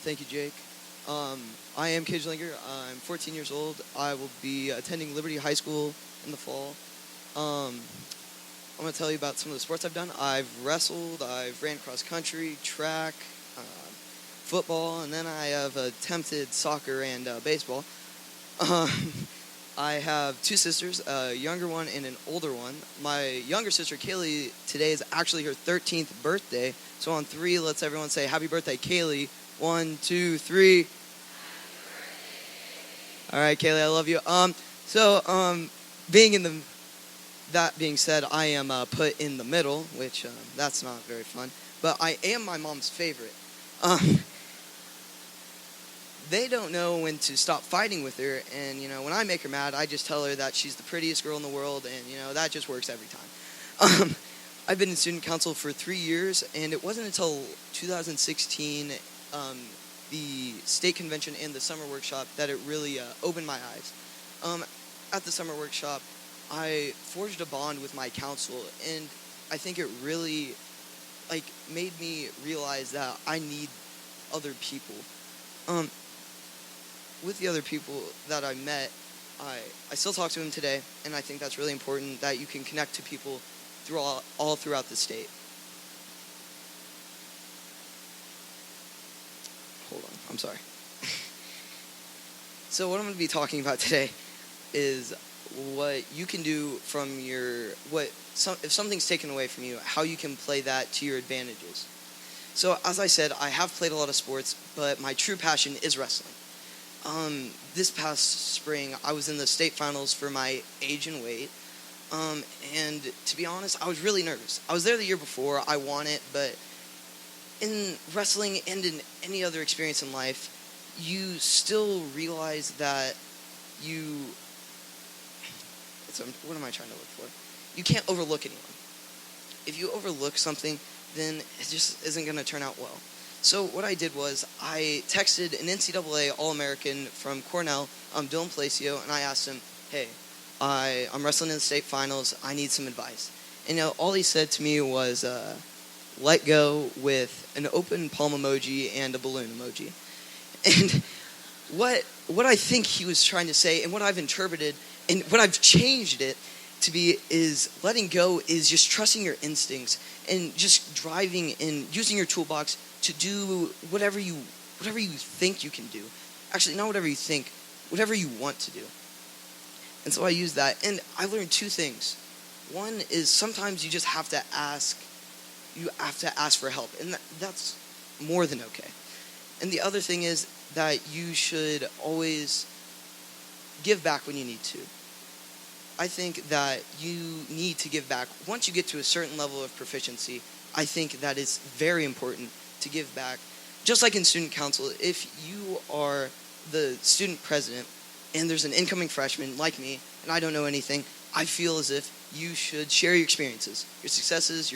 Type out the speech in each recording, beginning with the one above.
Thank you, Jake. I am Kage Lenger. I'm 14 years old. I will be attending Liberty High School in the fall. I'm going to tell you about some of the sports I've done. I've wrestled, I've ran cross country, track, football, and then I have attempted soccer and baseball. I have two sisters, a younger one and an older one. My younger sister, Kaylee, today is actually her 13th birthday. So on three, let's everyone say, happy birthday, Kaylee. 1, 2, 3. All right, Kaylee, I love you. That being said, I am put in the middle, which that's not very fun. But I am my mom's favorite. They don't know when to stop fighting with her, and when I make her mad, I just tell her that she's the prettiest girl in the world, and that just works every time. I've been in student council for 3 years, and it wasn't until 2016, the state convention and the summer workshop, that it really opened my eyes. At the summer workshop, I forged a bond with my council, and I think it really made me realize that I need other people. With the other people that I met, I still talk to them today, and I think that's really important, that you can connect to people all throughout the state. Hold on, I'm sorry. So what I'm going to be talking about today is what you can do from if something's taken away from you, how you can play that to your advantages. So as I said, I have played a lot of sports, but my true passion is wrestling. This past spring, I was in the state finals for my age and weight, and to be honest, I was really nervous. I was there the year before, I won it, but in wrestling and in any other experience in life, you still realize that what am I trying to look for? You can't overlook anyone. If you overlook something, then it just isn't going to turn out well. So what I did was I texted an NCAA All-American from Cornell, Dylan Palacio, and I asked him, hey, I'm wrestling in the state finals. I need some advice. And all he said to me was, let go with an open palm emoji and a balloon emoji. And what I think he was trying to say, and what I've interpreted, and what I've changed it to be, is letting go is just trusting your instincts and just driving and using your toolbox to do whatever you think you can do. Actually, not whatever you think, whatever you want to do. And so I used that, and I learned two things. One is sometimes you just have to ask. You have to ask for help, and that's more than okay. And the other thing is that you should always give back when you need to. I think that you need to give back. Once you get to a certain level of proficiency, I think that it's very important to give back. Just like in student council, if you are the student president and there's an incoming freshman like me and I don't know anything, I feel as if you should share your experiences, your successes,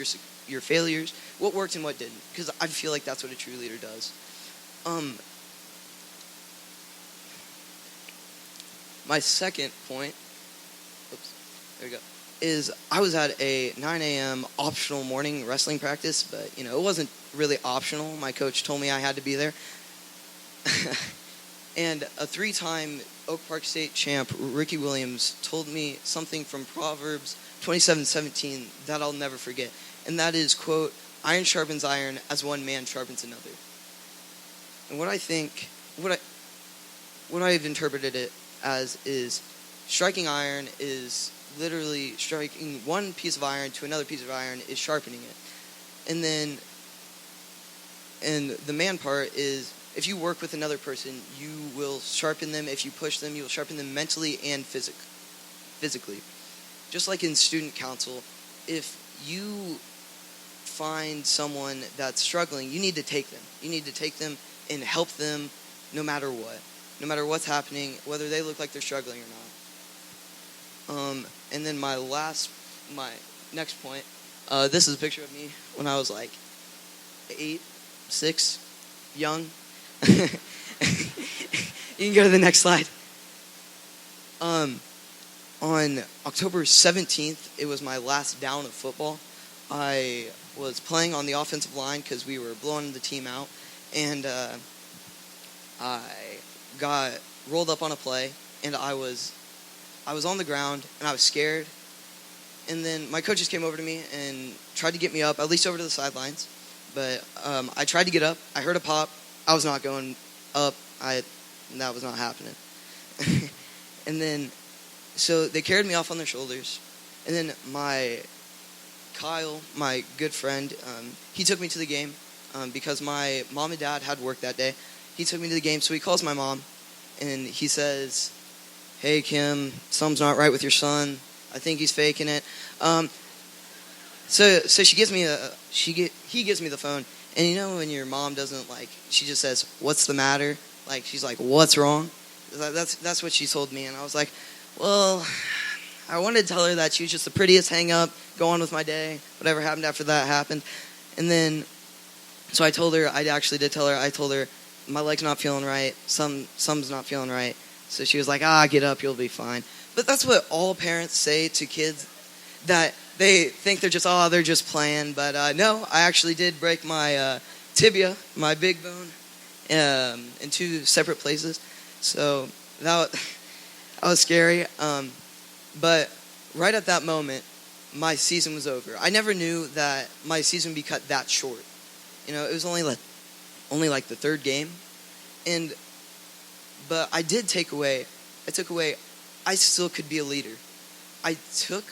your failures, what worked and what didn't, because I feel like that's what a true leader does. My second point, there we go, is I was at a 9 a.m. optional morning wrestling practice, but it wasn't really optional. My coach told me I had to be there. And a 3-time Oak Park State champ, Ricky Williams, told me something from Proverbs 27:17 that I'll never forget. And that is, quote, iron sharpens iron as one man sharpens another. And what I've interpreted it as is striking iron is literally striking one piece of iron to another piece of iron is sharpening it. And the man part is, if you work with another person, you will sharpen them. If you push them, you will sharpen them mentally and physically. Just like in student council, if you find someone that's struggling, you need to take them. You need to take them and help them no matter what. No matter what's happening, whether they look like they're struggling or not. And then my next point, this is a picture of me when I was like 8, 6, young. You can go to the next slide. On October 17th, it was my last down of football. I was playing on the offensive line because we were blowing the team out, and I got rolled up on a play, and I was on the ground, and I was scared. And then my coaches came over to me and tried to get me up, at least over to the sidelines. But I tried to get up. I heard a pop. I was not going up. That was not happening. And then, so they carried me off on their shoulders. And then Kyle, my good friend, he took me to the game because my mom and dad had work that day. He took me to the game, so he calls my mom, and he says, "Hey, Kim, something's not right with your son. I think he's faking it." So she gives me he gives me the phone, and you know when your mom doesn't she just says, "What's the matter?" She's like, "What's wrong?" That's what she told me, and I was like, well, I wanted to tell her that she was just the prettiest hang up, go on with my day, whatever happened after that happened. And then, so I told her, I told her, my leg's not feeling right, some's not feeling right. So she was like, get up, you'll be fine. But that's what all parents say to kids, that they think they're just playing. But no, I actually did break my tibia, my big bone, in 2 separate places. So that was scary. But right at that moment, my season was over. I never knew that my season would be cut that short. It was only like the 3rd game. But I took away, I still could be a leader. I took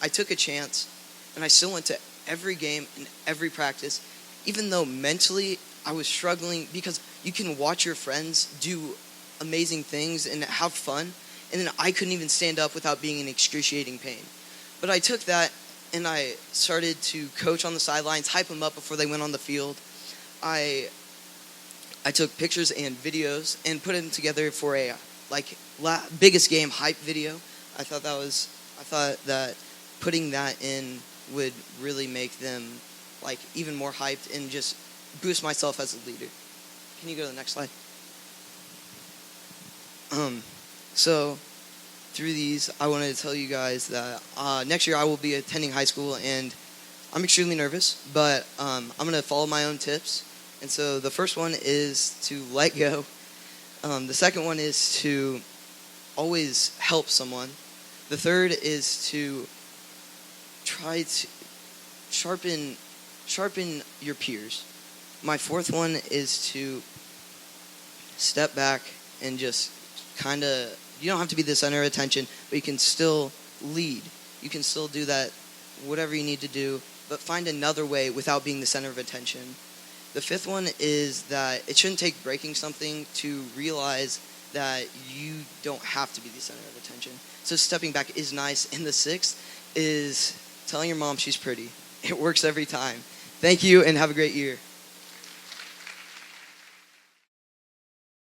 a chance, and I still went to every game and every practice, even though mentally I was struggling, because you can watch your friends do amazing things and have fun, and then I couldn't even stand up without being in excruciating pain. But I took that, and I started to coach on the sidelines, hype them up before they went on the field. I took pictures and videos and put them together for a biggest game hype video. I thought that putting that in would really make them even more hyped and just boost myself as a leader. Can you go to the next slide? So through these, I wanted to tell you guys that next year I will be attending high school, and I'm extremely nervous, but I'm going to follow my own tips. And so the first one is to let go. The second one is to always help someone. The third is to try to sharpen your peers. My fourth one is to step back and just you don't have to be the center of attention, but you can still lead. You can still do that, whatever you need to do, but find another way without being the center of attention. The fifth one is that it shouldn't take breaking something to realize that you don't have to be the center of attention. So stepping back is nice. And the sixth is telling your mom she's pretty. It works every time. Thank you, and have a great year.